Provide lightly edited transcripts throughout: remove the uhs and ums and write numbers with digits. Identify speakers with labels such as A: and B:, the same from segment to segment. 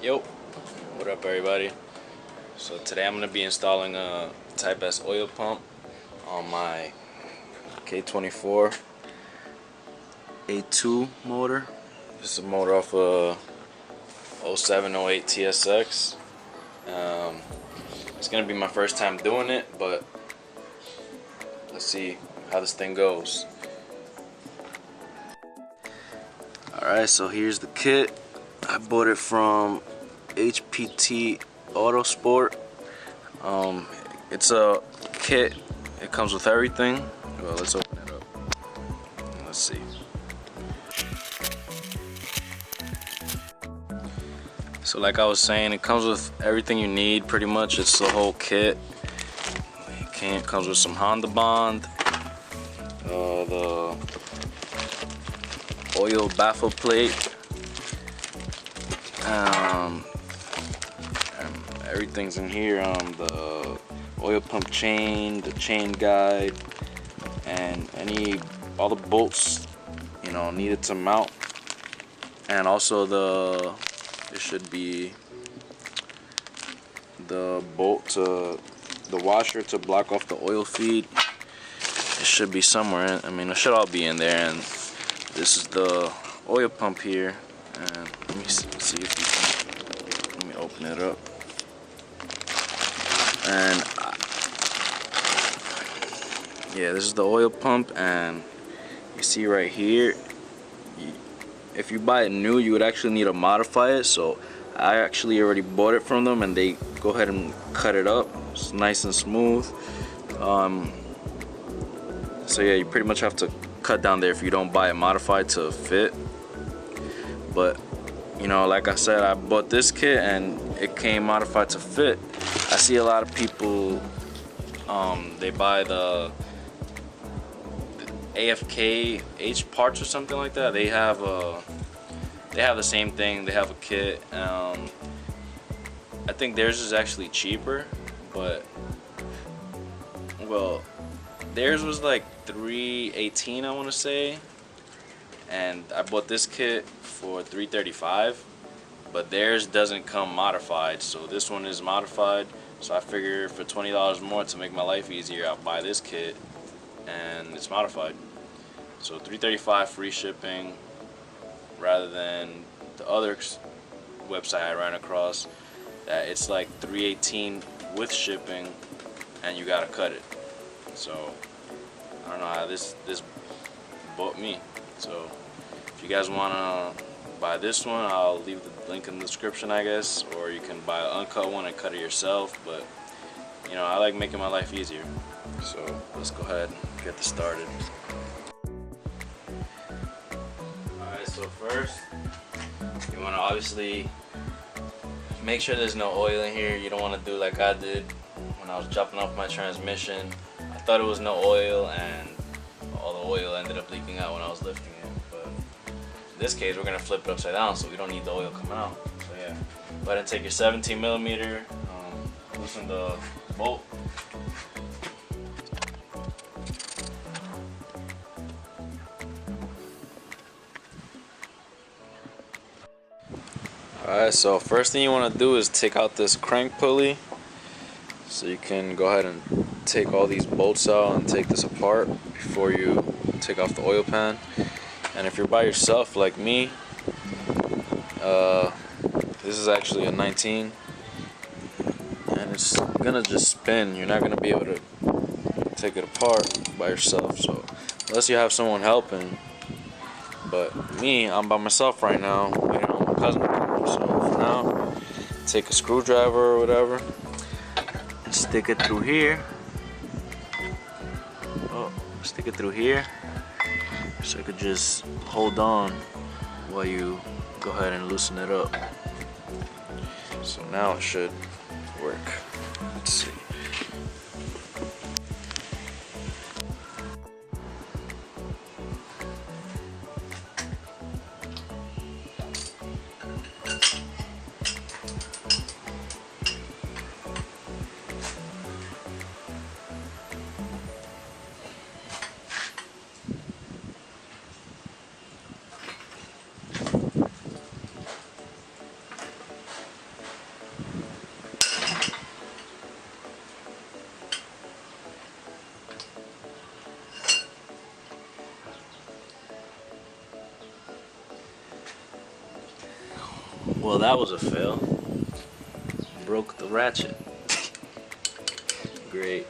A: Yo, what up everybody? So today I'm going to be installing a Type S oil pump on my K24 A2 motor. This is a motor off a 0708 TSX. It's going to be my first time doing it, but let's see how this thing goes. Alright, so here's the kit. I bought it from HPT Autosport. It's a kit. It comes with everything. Well, let's open it up. Let's see. So like I was saying, it comes with everything you need pretty much. It's the whole kit. It comes with some Honda Bond, the oil baffle plate, everything's in here. The oil pump chain, the chain guide, and all the bolts needed to mount, and also there should be the bolt to the washer to block off the oil feed. It should be somewhere. I mean, it should all be in there. And this is the oil pump here, and let me see if you can, let me open it up. And yeah, this is the oil pump, and you see right here, if you buy it new, you would actually need to modify it. So I actually already bought it from them, and they go ahead and cut it up. It's nice and smooth. So yeah, you pretty much have to cut down there if you don't buy it modified to fit. But like I said, I bought this kit and it came modified to fit. I see a lot of people, they buy the AFK H parts or something like that. They have the same thing. They have a kit. I think theirs is actually cheaper, but well, theirs was like $318, I want to say, and I bought this kit for $335, but theirs doesn't come modified, so this one is modified. So I figure for $20 more to make my life easier, I'll buy this kit and it's modified. So $335 free shipping, rather than the other website I ran across that it's like $318 with shipping and you gotta cut it. So I don't know how this bought me. So if you guys wanna buy this one, I'll leave the link in the description, I guess, or you can buy an uncut one and cut it yourself. But I like making my life easier, so let's go ahead and get this started. Alright, so first you wanna obviously make sure there's no oil in here. You don't wanna do like I did when I was dropping off my transmission. I thought it was no oil, and all the oil ended up leaking out when I was lifting it. But in this case, we're gonna flip it upside down, so we don't need the oil coming out. So yeah, go ahead and take your 17mm, loosen the bolt. Alright, so first thing you want to do is take out this crank pulley. So you can go ahead and take all these bolts out and take this apart before you take off the oil pan. And if you're by yourself like me, this is actually a 19, and it's gonna just spin. You're not gonna be able to take it apart by yourself, so unless you have someone helping. But me, I'm by myself right now, waiting on my cousin to come. So for now, take a screwdriver or whatever, stick it through here. Stick it through here, so I could just hold on while you go ahead and loosen it up. So now it should work. Let's see. Well, that was a fail. Broke the ratchet. Great.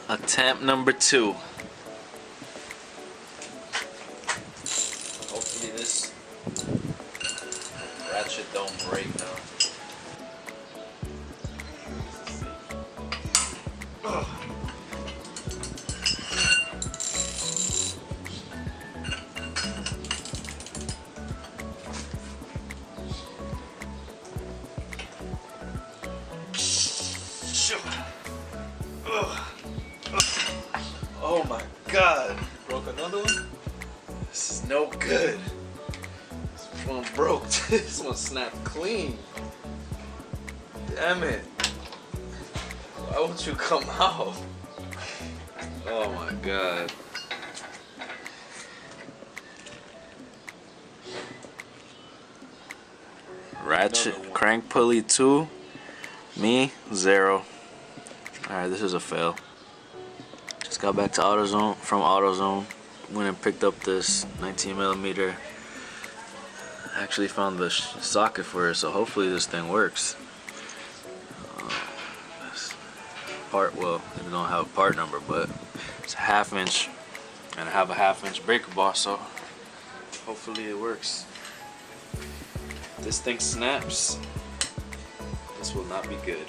A: Attempt number 2. Hopefully this ratchet don't break now. Oh my god! Broke another one? This is no good. This one broke. This one snapped clean. Damn it. Why won't you come out? Oh my god. Ratchet crank pulley 2. Me 0. Alright, this is a fail. Just got back to AutoZone from AutoZone. Went and picked up this 19mm. Actually found the socket for it, so hopefully this thing works. This part, well, it don't have a part number, but it's a 1/2 inch, and I have a 1/2 inch breaker bar, so hopefully it works. If this thing snaps, this will not be good.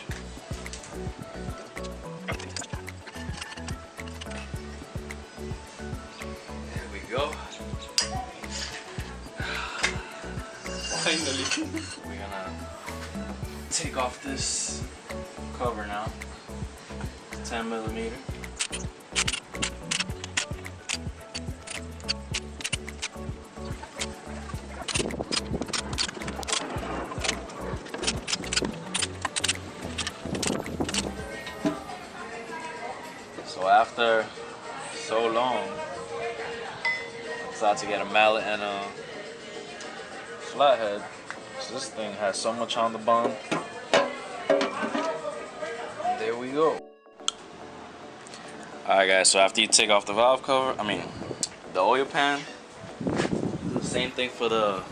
A: Go. Finally. We're gonna take off this cover now. 10mm. So after so long, decided to get a mallet and a flathead. So this thing has so much on the bond. And there we go. Alright guys, so after you take off the valve cover, the oil pan, the same thing for the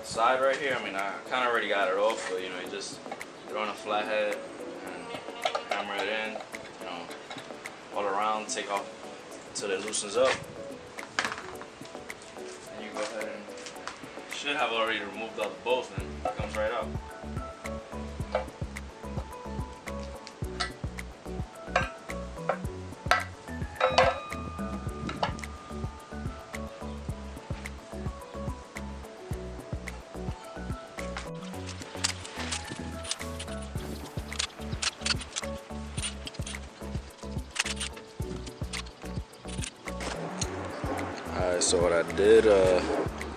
A: side right here. I kind of already got it off, but you just throw in a flathead and hammer it in, all around, take off until it loosens up, and you go ahead and should have already removed all the bolts, and it comes right out. Alright, so what I did,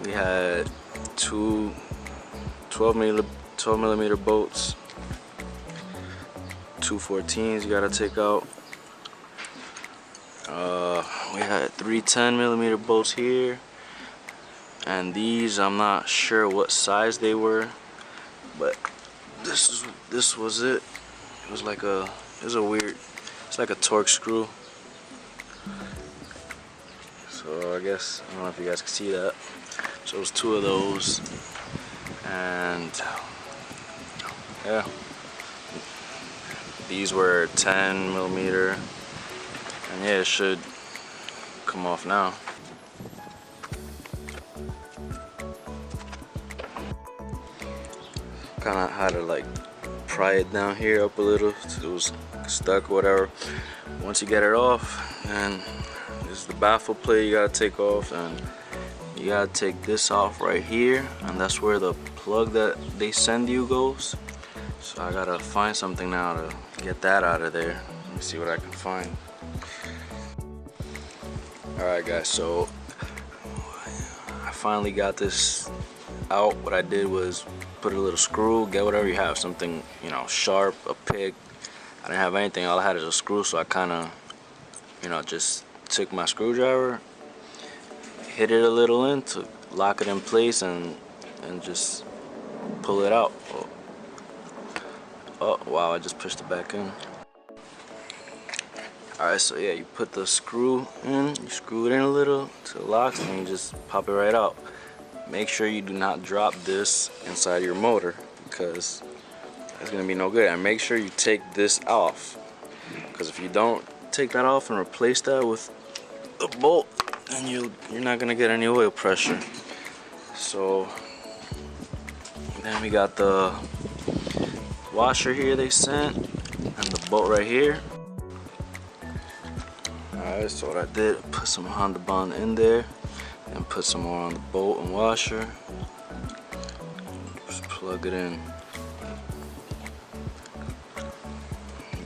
A: we had two 12mm bolts, 2 14s you gotta take out. We had 3 10mm bolts here, and these I'm not sure what size they were, but this was it. It was like it's like a torque screw. So I guess, I don't know if you guys can see that. So it was 2 of those, and yeah, these were 10mm, and yeah, it should come off now. Kind of had to like pry it down here up a little so it was stuck or whatever. Once you get it off, and this is the baffle plate you gotta take off, and you gotta take this off right here, and that's where the plug that they send you goes. So I gotta find something now to get that out of there. Let me see what I can find. Alright guys, so I finally got this out. What I did was put a little screw, get whatever you have, something, sharp, a pick. I didn't have anything, all I had is a screw, so I kinda, just took my screwdriver, hit it a little in to lock it in place, and just pull it out. Oh wow, I just pushed it back in. Alright, so yeah, you put the screw in, you screw it in a little till it locks, and you just pop it right out. Make sure you do not drop this inside your motor, because it's gonna be no good. And make sure you take this off, because if you don't take that off and replace that with the bolt, then you're not gonna get any oil pressure. So then we got the washer here they sent, and the bolt right here. Alright, so what I did, put some Honda Bond in there, and put some more on the bolt and washer. Just plug it in.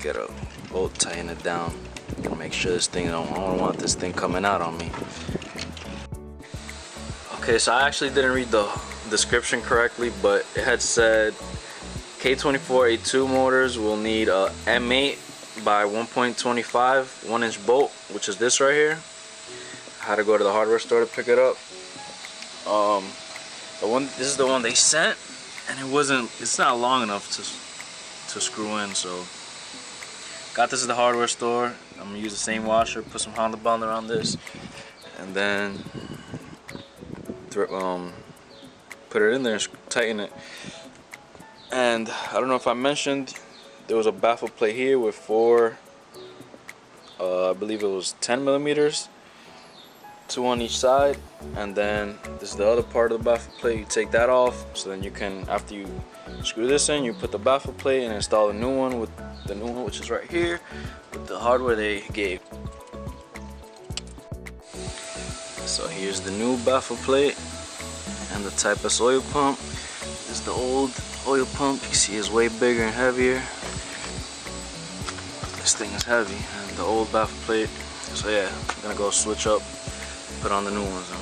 A: Get a bolt, tighten it down. Make sure this thing, I don't want this thing coming out on me. Okay, so I actually didn't read the description correctly, but it had said K24 A2 motors will need a M8 by 1.25 1-inch bolt, which is this right here. I had to go to the hardware store to pick it up. This is the one they sent, and it's not long enough to screw in, so got this at the hardware store. I'm gonna use the same washer, put some Honda Bond around this, and then put it in there and tighten it. And I don't know if I mentioned, there was a baffle plate here with four, I believe it was 10 millimeters, 2 on each side. And then this is the other part of the baffle plate. You take that off, so then you can, after you screw this in, you put the baffle plate and install the new one, with the new one, which is right here, with the hardware they gave. So here's the new baffle plate and the Type S oil pump. This is the old oil pump. You see it's way bigger and heavier. This thing is heavy, and the old baffle plate. So yeah, I'm gonna go switch up, put on the new ones now.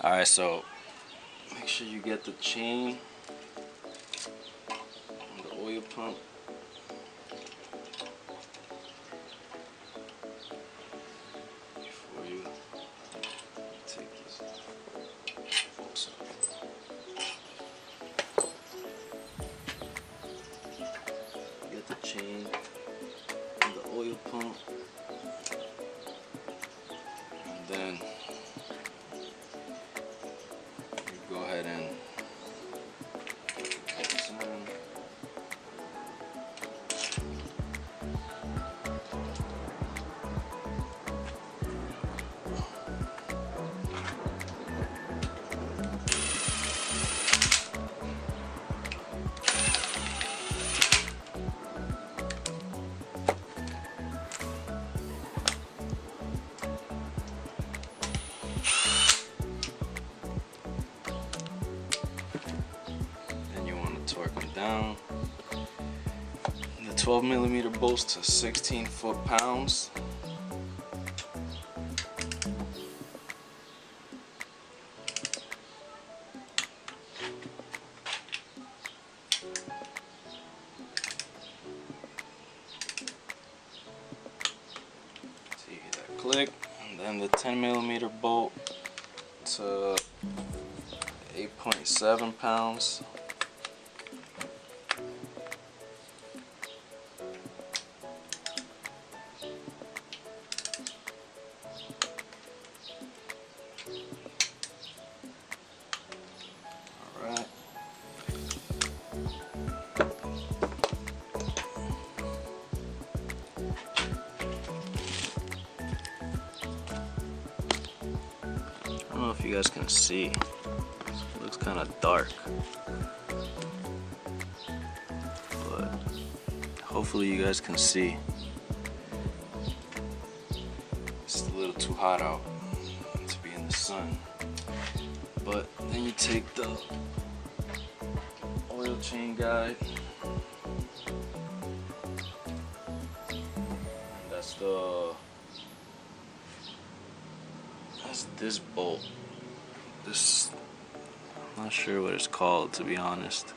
A: Alright, so make sure you get the chain on the oil pump. Before you take this bolts out. Get the chain on the oil pump, and then go ahead and put this in. Torque them down. The 12 millimeter bolts to 16 foot-pounds. See that click, and then the 10 millimeter bolt to 8.7 pounds. I don't know if you guys can see. It looks kind of dark, but hopefully you guys can see. It's a little too hot out to be in the sun. But then you take the oil chain guide. That's this bolt. I'm not sure what it's called, to be honest,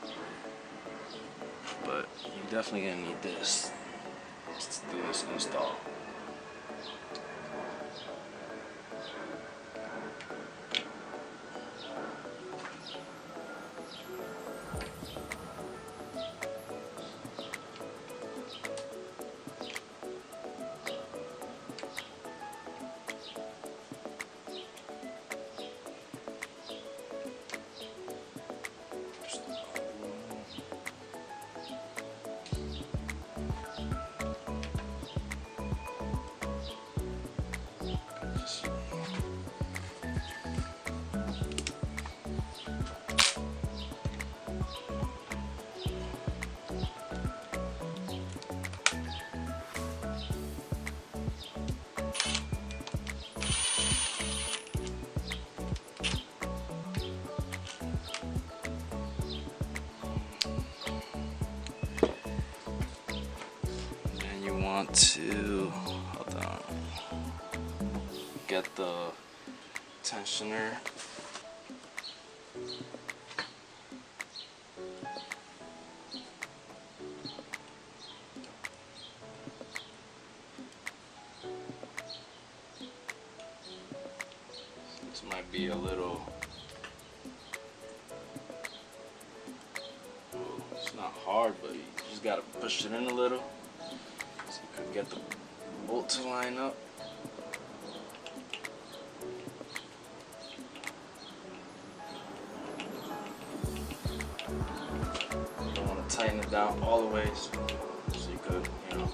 A: but you're definitely gonna need this to do this install. want to, hold on, get the tensioner. This might be a little, it's not hard, but you just gotta push it in a little so you can get the bolt to line up. You don't want to tighten it down all the way, so you could, you know.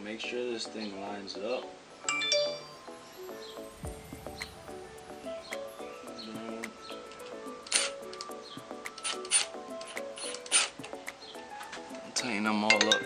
A: Make sure this thing lines up. Tighten them all up.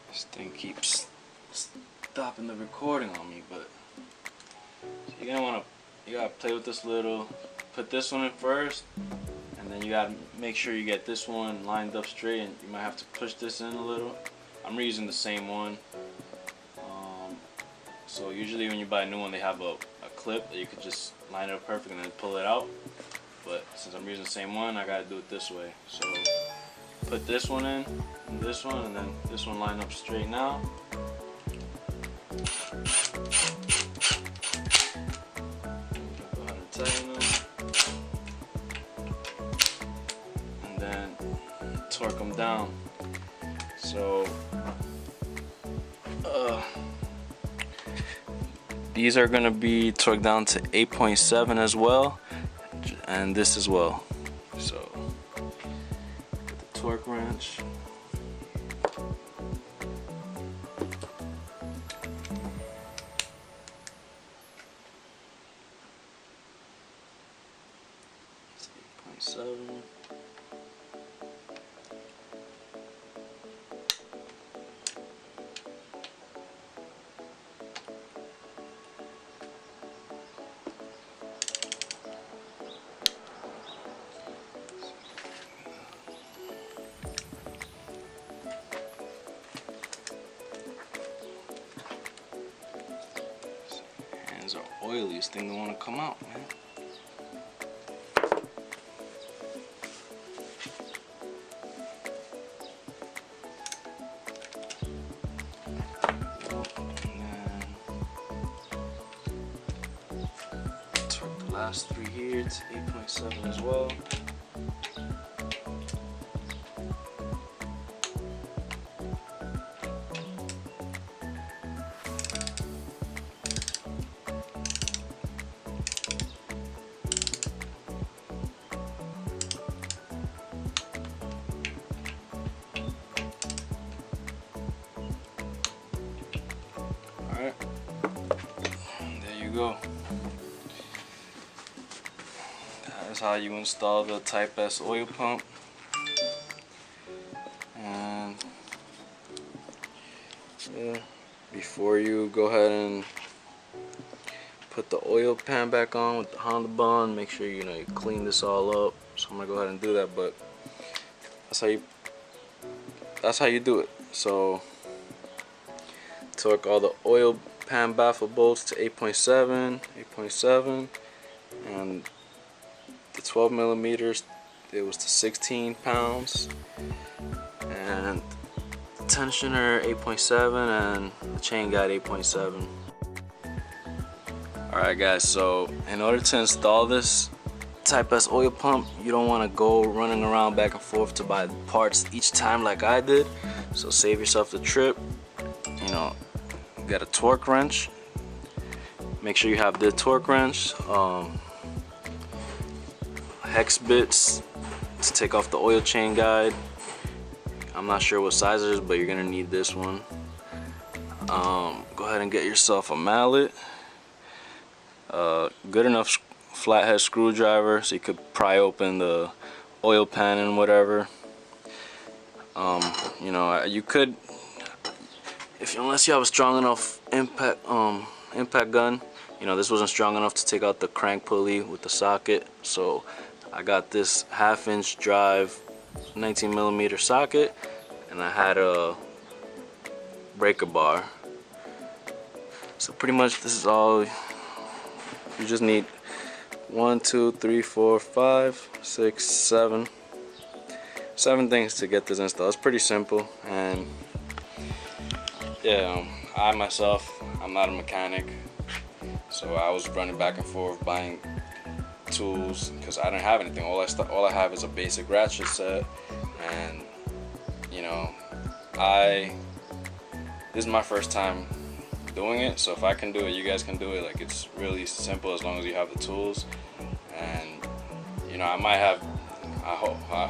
A: This thing keeps stopping the recording on me, but you're gonna you gotta play with this little. Put this one in first, and then you gotta make sure you get this one lined up straight, and you might have to push this in a little. I'm reusing the same one. So usually when you buy a new one, they have a clip that you could just line it up perfect and then pull it out. But since I'm using the same one, I gotta do it this way. So put this one in, and this one, and then this one line up straight now. Go ahead and tighten them, and then torque them down. So these are gonna be torqued down to 8.7 as well, and this as well. So get the torque wrench. It's 8.7. Hands are oily, this thing don't want to come out, man. Torque the last three here, it's 8.7 as well. go. That's how you install the Type S oil pump. And yeah, before you go ahead and put the oil pan back on with the Honda bond, make sure you clean this all up. So I'm gonna go ahead and do that, but that's how you do it. So torque all the oil pan baffle bolts to 8.7, and the 12 millimeters it was to 16 pounds, and the tensioner 8.7, and the chain guide 8.7. Alright guys, so in order to install this Type S oil pump, you don't want to go running around back and forth to buy parts each time like I did. So save yourself the trip. Get a torque wrench. Make sure you have the torque wrench, hex bits to take off the oil chain guide. I'm not sure what size it is, but you're gonna need this one. Go ahead and get yourself a mallet, good enough flathead screwdriver so you could pry open the oil pan and whatever. You could, unless you have a strong enough impact gun. This wasn't strong enough to take out the crank pulley with the socket, so I got this 1/2-inch drive 19 millimeter socket, and I had a breaker bar. So pretty much this is all you just need. 1, 2, 3, 4, 5, 6, 7 things to get this installed. It's pretty simple, and yeah, I myself, I'm not a mechanic, so I was running back and forth buying tools because I didn't have anything. All I have is a basic ratchet set, and this is my first time doing it, so if I can do it, you guys can do it. Like, it's really simple as long as you have the tools. And I might have,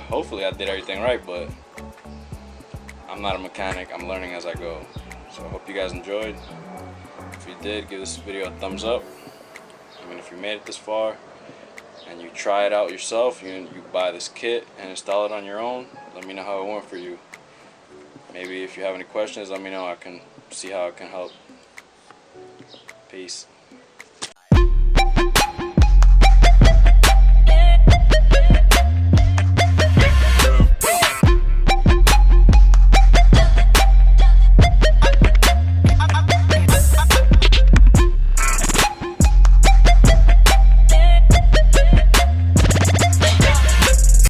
A: hopefully I did everything right, but I'm not a mechanic. I'm learning as I go. So I hope you guys enjoyed. If you did, give this video a thumbs up. If you made it this far and you try it out yourself, you buy this kit and install it on your own, let me know how it went for you. Maybe if you have any questions, let me know. I can see how I can help. Peace.